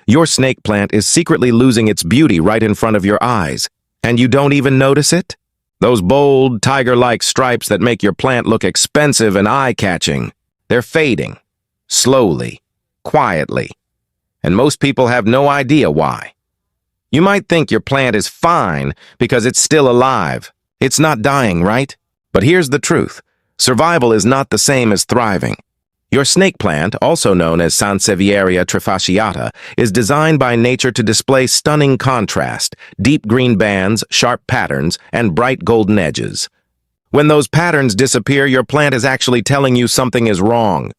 Your snake plant is secretly losing its beauty right in front of your eyes, and you don't even notice it? Those bold, tiger-like stripes that make your plant look expensive and eye-catching, they're fading, slowly, quietly, and most people have no idea why. You might think your plant is fine because it's still alive. It's not dying, right? But here's the truth. Survival is not the same as thriving. Your snake plant, also known as Sansevieria trifasciata, is designed by nature to display stunning contrast, deep green bands, sharp patterns, and bright golden edges. When those patterns disappear, your plant is actually telling you something is wrong.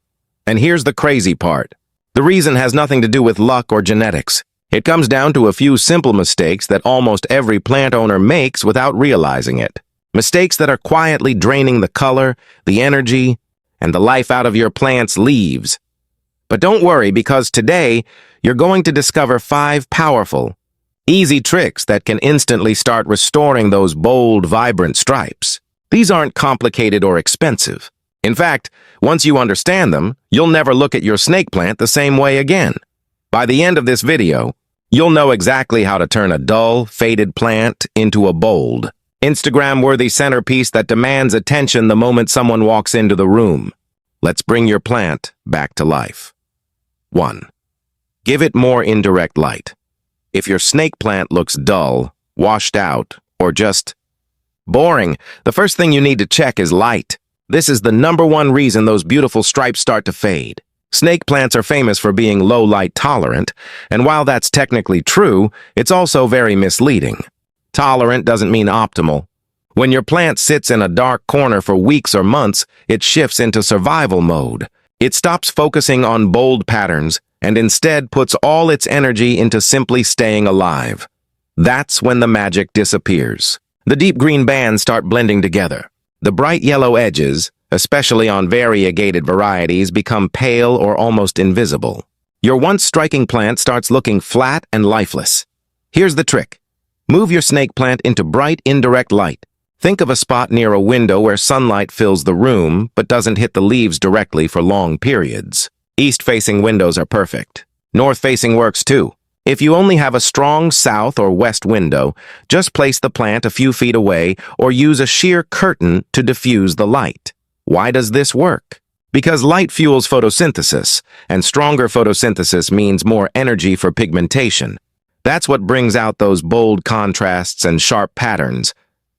And here's the crazy part. The reason has nothing to do with luck or genetics. It comes down to a few simple mistakes that almost every plant owner makes without realizing it. Mistakes that are quietly draining the color, the energy, and the life out of your plant's leaves. But don't worry, because today, you're going to discover 5 powerful, easy tricks that can instantly start restoring those bold, vibrant stripes. These aren't complicated or expensive. In fact, once you understand them, you'll never look at your snake plant the same way again. By the end of this video, you'll know exactly how to turn a dull, faded plant into a bold, Instagram-worthy centerpiece that demands attention the moment someone walks into the room. Let's bring your plant back to life. 1. Give it more indirect light. If your snake plant looks dull, washed out, or just boring, the first thing you need to check is light. This is the #1 reason those beautiful stripes start to fade. Snake plants are famous for being low light tolerant, and while that's technically true, it's also very misleading. Tolerant doesn't mean optimal. When your plant sits in a dark corner for weeks or months, it shifts into survival mode. It stops focusing on bold patterns and instead puts all its energy into simply staying alive. That's when the magic disappears. The deep green bands start blending together. The bright yellow edges, especially on variegated varieties, become pale or almost invisible. Your once striking plant starts looking flat and lifeless. Here's the trick. Move your snake plant into bright, indirect light. Think of a spot near a window where sunlight fills the room but doesn't hit the leaves directly for long periods. East-facing windows are perfect. North-facing works too. If you only have a strong south or west window, just place the plant a few feet away or use a sheer curtain to diffuse the light. Why does this work? Because light fuels photosynthesis, and stronger photosynthesis means more energy for pigmentation. That's what brings out those bold contrasts and sharp patterns.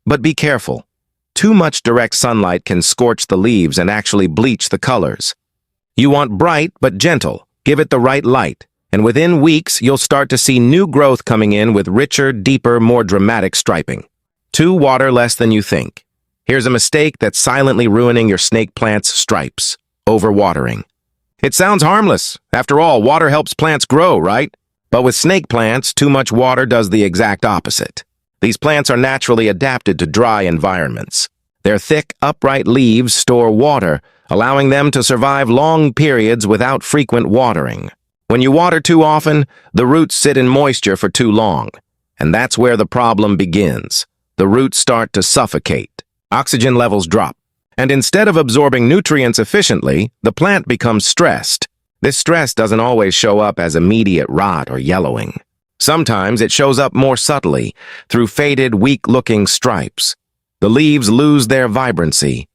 But be careful. Too much direct sunlight can scorch the leaves and actually bleach the colors. You want bright but gentle. Give it the right light, and within weeks you'll start to see new growth coming in with richer, deeper, more dramatic striping. 2. Water less than you think. Here's a mistake that's silently ruining your snake plant's stripes: overwatering. It sounds harmless. After all, water helps plants grow, right? But with snake plants, too much water does the exact opposite. These plants are naturally adapted to dry environments. Their thick, upright leaves store water, allowing them to survive long periods without frequent watering. When you water too often, the roots sit in moisture for too long. And that's where the problem begins. The roots start to suffocate. Oxygen levels drop. And instead of absorbing nutrients efficiently, the plant becomes stressed. This stress doesn't always show up as immediate rot or yellowing. Sometimes it shows up more subtly, through faded, weak-looking stripes. The leaves lose their vibrancy.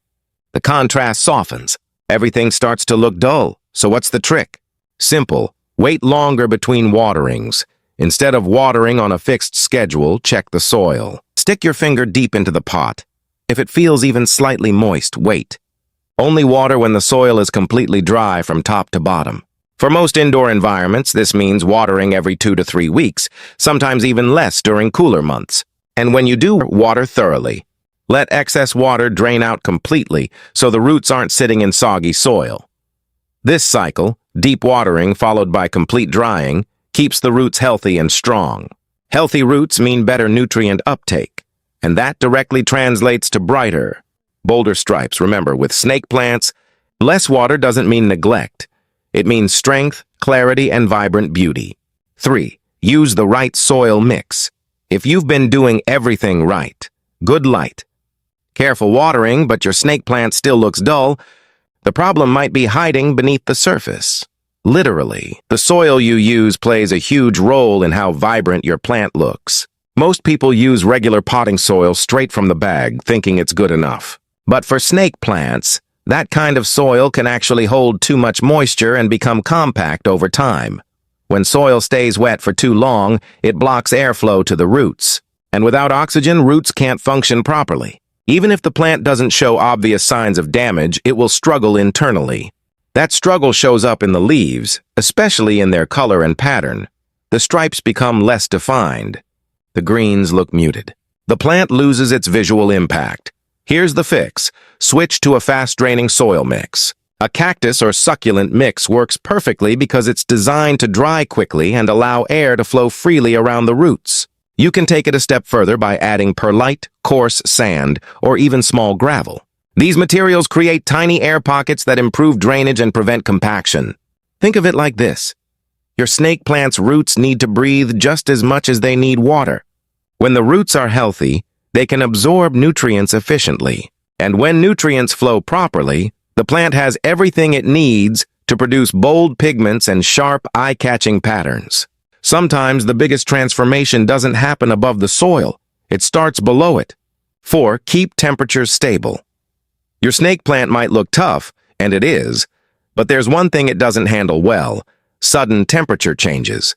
The contrast softens. Everything starts to look dull. So what's the trick? Simple. Wait longer between waterings. Instead of watering on a fixed schedule, check the soil. Stick your finger deep into the pot. If it feels even slightly moist, wait. Only water when the soil is completely dry from top to bottom. For most indoor environments, this means watering every 2 to 3 weeks, sometimes even less during cooler months. And when you do, water thoroughly. Let excess water drain out completely so the roots aren't sitting in soggy soil. This cycle, deep watering followed by complete drying, keeps the roots healthy and strong. Healthy roots mean better nutrient uptake, and that directly translates to brighter, bolder stripes. Remember, with snake plants, less water doesn't mean neglect. It means strength, clarity, and vibrant beauty. 3. Use the right soil mix. If you've been doing everything right, good light, careful watering, but your snake plant still looks dull, the problem might be hiding beneath the surface. Literally, the soil you use plays a huge role in how vibrant your plant looks. Most people use regular potting soil straight from the bag, thinking it's good enough. But for snake plants, that kind of soil can actually hold too much moisture and become compact over time. When soil stays wet for too long, it blocks airflow to the roots. And without oxygen, roots can't function properly. Even if the plant doesn't show obvious signs of damage, it will struggle internally. That struggle shows up in the leaves, especially in their color and pattern. The stripes become less defined. The greens look muted. The plant loses its visual impact. Here's the fix. Switch to a fast-draining soil mix. A cactus or succulent mix works perfectly because it's designed to dry quickly and allow air to flow freely around the roots. You can take it a step further by adding perlite, coarse sand, or even small gravel. These materials create tiny air pockets that improve drainage and prevent compaction. Think of it like this. Your snake plant's roots need to breathe just as much as they need water. When the roots are healthy, they can absorb nutrients efficiently. And when nutrients flow properly, the plant has everything it needs to produce bold pigments and sharp, eye-catching patterns. Sometimes the biggest transformation doesn't happen above the soil. It starts below it. 4. Keep temperatures stable. Your snake plant might look tough, and it is, but there's one thing it doesn't handle well: sudden temperature changes.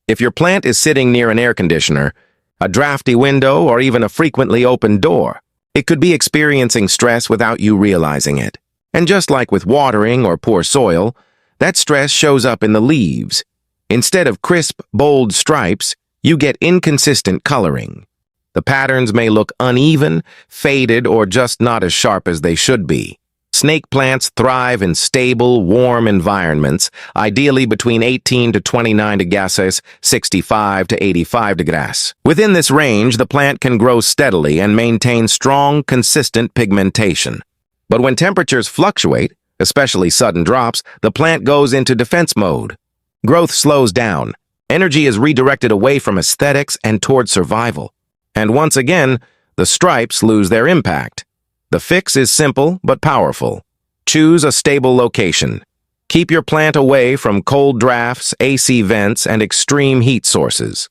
If your plant is sitting near an air conditioner, a drafty window, or even a frequently open door, it could be experiencing stress without you realizing it. And just like with watering or poor soil, that stress shows up in the leaves. Instead of crisp, bold stripes, you get inconsistent coloring. The patterns may look uneven, faded, or just not as sharp as they should be. Snake plants thrive in stable, warm environments, ideally between 18 to 29 degrees, 65 to 85 degrees. Within this range, the plant can grow steadily and maintain strong, consistent pigmentation. But when temperatures fluctuate, especially sudden drops, the plant goes into defense mode. Growth slows down. Energy is redirected away from aesthetics and toward survival. And once again, the stripes lose their impact. The fix is simple but powerful. Choose a stable location. Keep your plant away from cold drafts, AC vents, and extreme heat sources.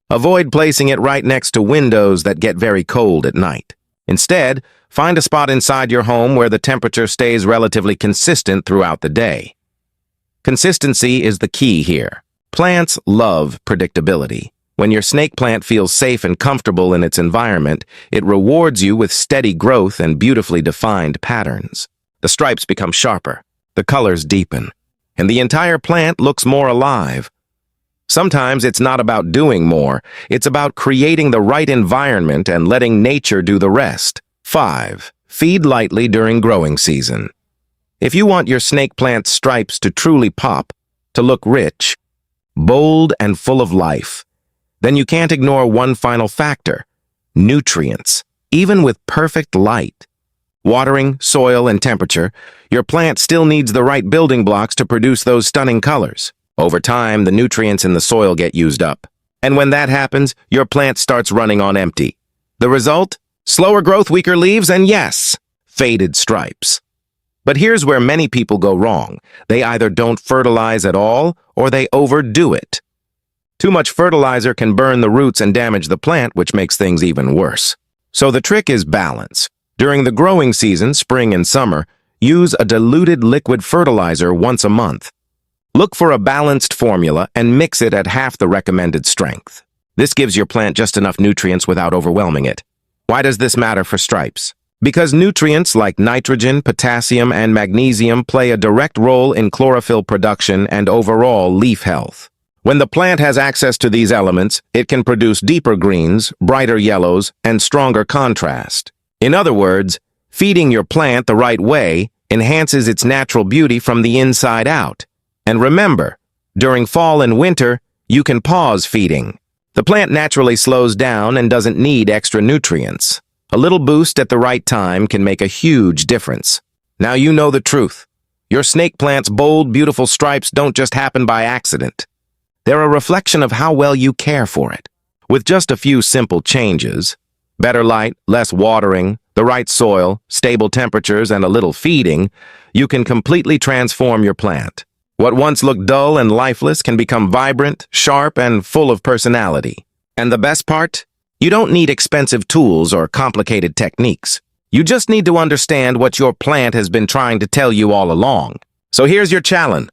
Avoid placing it right next to windows that get very cold at night. Instead, find a spot inside your home where the temperature stays relatively consistent throughout the day. Consistency is the key here. Plants love predictability. When your snake plant feels safe and comfortable in its environment, it rewards you with steady growth and beautifully defined patterns. The stripes become sharper, the colors deepen, and the entire plant looks more alive. Sometimes it's not about doing more, it's about creating the right environment and letting nature do the rest. 5. Feed lightly during growing season. If you want your snake plant's stripes to truly pop, to look rich, bold, and full of life, then you can't ignore one final factor: nutrients. Even with perfect light, watering, soil, and temperature, your plant still needs the right building blocks to produce those stunning colors. Over time, the nutrients in the soil get used up. And when that happens, your plant starts running on empty. The result? Slower growth, weaker leaves, and yes, faded stripes. But here's where many people go wrong. They either don't fertilize at all, or they overdo it. Too much fertilizer can burn the roots and damage the plant, which makes things even worse. So the trick is balance. During the growing season, spring and summer, use a diluted liquid fertilizer once a month. Look for a balanced formula and mix it at half the recommended strength. This gives your plant just enough nutrients without overwhelming it. Why does this matter for stripes? Because nutrients like nitrogen, potassium, and magnesium play a direct role in chlorophyll production and overall leaf health. When the plant has access to these elements, it can produce deeper greens, brighter yellows, and stronger contrast. In other words, feeding your plant the right way enhances its natural beauty from the inside out. And remember, during fall and winter, you can pause feeding. The plant naturally slows down and doesn't need extra nutrients. A little boost at the right time can make a huge difference. Now you know the truth. Your snake plant's bold, beautiful stripes don't just happen by accident. They're a reflection of how well you care for it. With just a few simple changes, better light, less watering, the right soil, stable temperatures, and a little feeding, you can completely transform your plant. What once looked dull and lifeless can become vibrant, sharp, and full of personality. And the best part? You don't need expensive tools or complicated techniques. You just need to understand what your plant has been trying to tell you all along. So here's your challenge.